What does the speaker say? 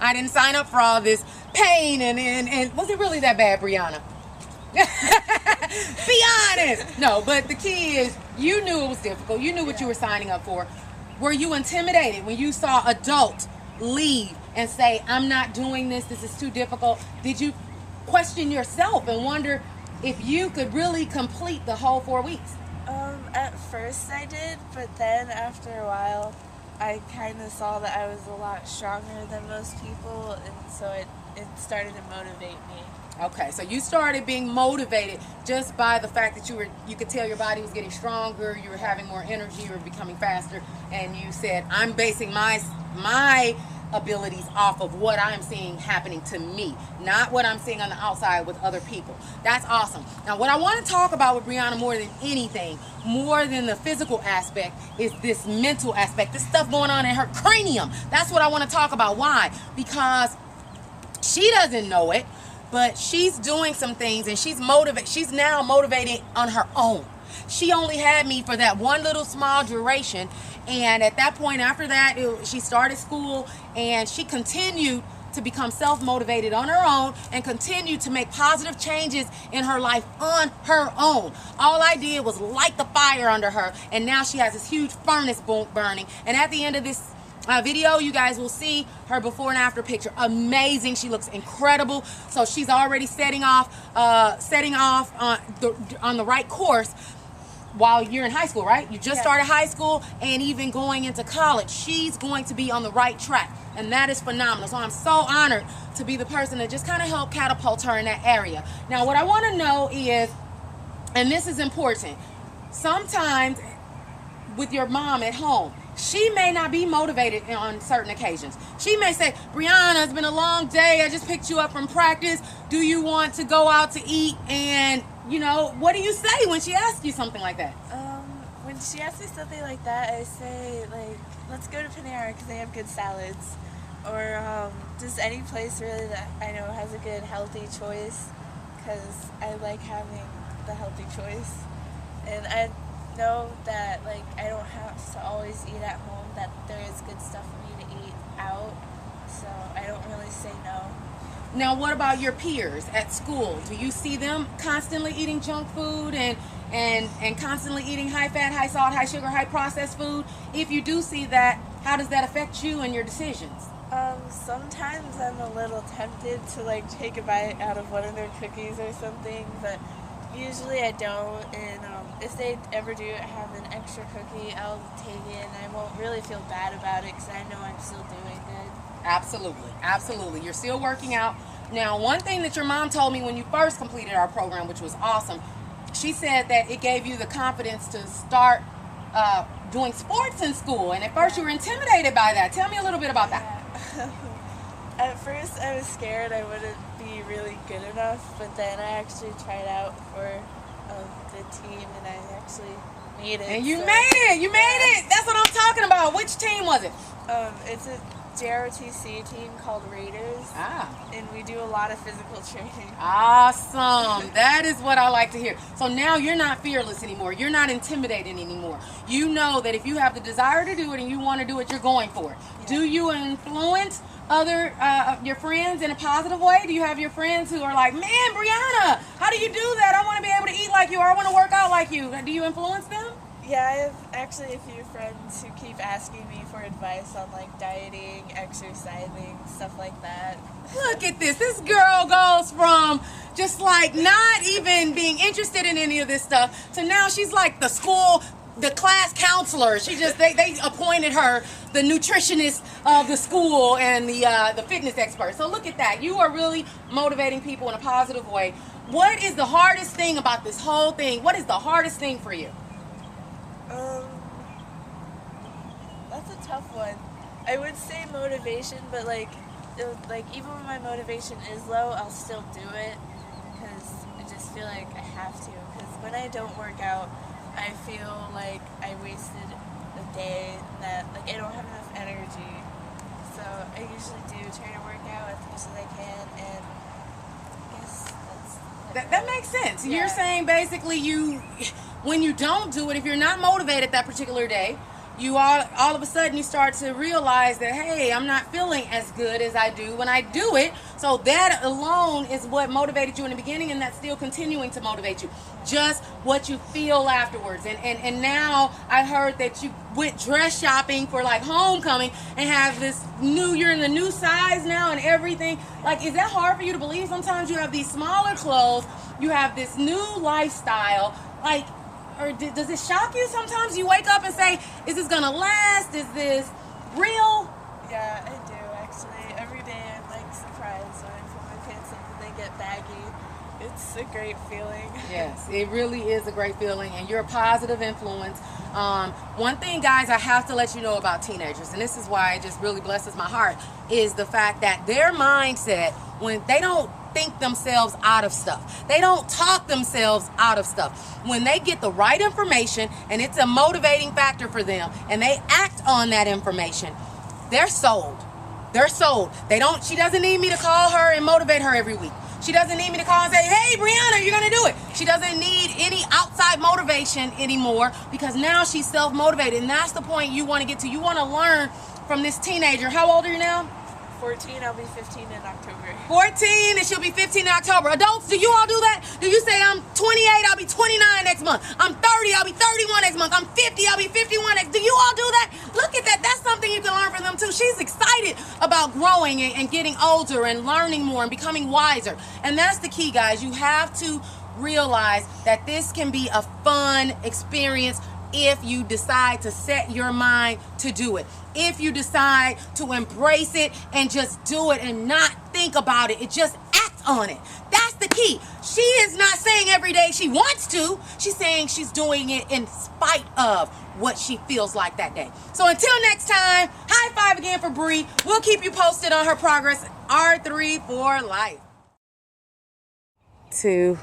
I didn't sign up for all this pain and was it really that bad, Brianna? Be honest. No, but the key is you knew it was difficult. You knew what you were signing up for. Were you intimidated when you saw adults leave and say, I'm not doing this, this is too difficult? Did you question yourself and wonder if you could really complete the whole 4 weeks? At first I did, but then after a while I kind of saw that I was a lot stronger than most people, and so it started to motivate me. Okay, so you started being motivated just by the fact that you could tell your body was getting stronger, you were having more energy, you were becoming faster, and you said, I'm basing my abilities off of what I'm seeing happening to me, not what I'm seeing on the outside with other people. That's awesome. Now, what I want to talk about with Brianna more than anything, more than the physical aspect, is this mental aspect, this stuff going on in her cranium. That's what I want to talk about. Why? Because she doesn't know it, but she's doing some things and she's now motivated on her own. She only had me for that one little small duration, and at that point, after that, she started school and she continued to become self-motivated on her own and continued to make positive changes in her life on her own. All I did was light the fire under her, and now she has this huge furnace burning. And at the end of this video, you guys will see her before and after picture. Amazing. She looks incredible. So she's already setting off on the right course while you're in high school, right? You just started high school, and even going into college, she's going to be on the right track, and that is phenomenal. So I'm so honored to be the person that just kind of helped catapult her in that area. Now, what I want to know is, and this is important, sometimes with your mom at home, she may not be motivated on certain occasions. She may say, Brianna, it's been a long day. I just picked you up from practice. Do you want to go out to eat? And, you know, what do you say when she asks you something like that? When she asks me something like that, I say, like, let's go to Panera because they have good salads. Or just any place really that I know has a good healthy choice, because I like having the healthy choice. And I know that, like, I don't have to always eat at home, that there is good stuff for me to eat out, so I don't really say no. Now, what about your peers at school? Do you see them constantly eating junk food and constantly eating high fat, high salt, high sugar, high processed food? If you do see that, how does that affect you and your decisions? Sometimes I'm a little tempted to, like, take a bite out of one of their cookies or something, but usually I don't, and if they ever do have an extra cookie, I'll take it, and I won't really feel bad about it because I know I'm still doing good. Absolutely, absolutely. You're still working out. Now, one thing that your mom told me when you first completed our program, which was awesome, she said that it gave you the confidence to start doing sports in school, and at first you were intimidated by that. Tell me a little bit about that. At first I was scared I wouldn't be really good enough, but then I actually tried out for the team, and I actually made it. And you made it! You made it! That's what I'm talking about. Which team was it? It's a JROTC team called Raiders, and we do a lot of physical training. Awesome. That is what I like to hear. So now you're not fearless anymore. You're not intimidated anymore. You know that if you have the desire to do it and you want to do it, you're going for it. Yeah. Do you influence other your friends in a positive way? Do you have your friends who are like, man, Brianna, how do you do that? I want to be able to eat like you, or I want to work out like you. Do you influence them? Yeah, I have actually a few friends who keep asking me for advice on, like, dieting, exercising, stuff like that. Look at this. This girl goes from just, like, not even being interested in any of this stuff to now she's like the class counselor. She just, they appointed her the nutritionist of the school and the fitness expert. So look at that. You are really motivating people in a positive way. What is the hardest thing about this whole thing? What is the hardest thing for you? That's a tough one. I would say motivation, but like even when my motivation is low, I'll still do it because I just feel like I have to. Because when I don't work out, I feel like I wasted a day, that like I don't have enough energy. So I usually do try to work out as much as I can, and I guess that makes sense. Yeah. You're saying basically when you don't do it, if you're not motivated that particular day, you all of a sudden you start to realize that, hey, I'm not feeling as good as I do when I do it. So that alone is what motivated you in the beginning, and that's still continuing to motivate you. Just what you feel afterwards. And now I heard that you went dress shopping for like homecoming and have this you're in the new size now and everything. Like, is that hard for you to believe? Sometimes you have these smaller clothes, you have this new lifestyle, like, or does it shock you sometimes? You wake up and say, is this gonna last? Is this real? Yeah, I do actually. Every day I'm like surprised when I put my pants up and they get baggy. It's a great feeling. Yes, it really is a great feeling, and you're a positive influence. One thing, guys, I have to let you know about teenagers, and this is why it just really blesses my heart, is the fact that their mindset, when they don't think themselves out of stuff, they don't talk themselves out of stuff. When they get the right information and it's a motivating factor for them, and they act on that information, they're sold. They're sold. She doesn't need me to call her and motivate her every week. She doesn't need me to call and say, hey, Brianna, you're going to do it. She doesn't need any outside motivation anymore, because now she's self-motivated. And that's the point you want to get to. You want to learn from this teenager. How old are you now? 14, I'll be 15 in October. 14, and she'll be 15 in October. Adults, do you all do that? Do you say, I'm 28, I'll be 29 next month. I'm 30, I'll be 31 next month. I'm 50, I'll be 51 next. Do you all do that? Look at that. That's something you can learn from them too. She's excited about growing and getting older and learning more and becoming wiser. And that's the key, guys. You have to realize that this can be a fun experience if you decide to set your mind to do it. If you decide to embrace it and just do it and not think about it, just act on it. That's the key. She is not saying every day she wants to. She's saying she's doing it in spite of what she feels like that day. So until next time, high five again for Bree. We'll keep you posted on her progress. R3 for life. 2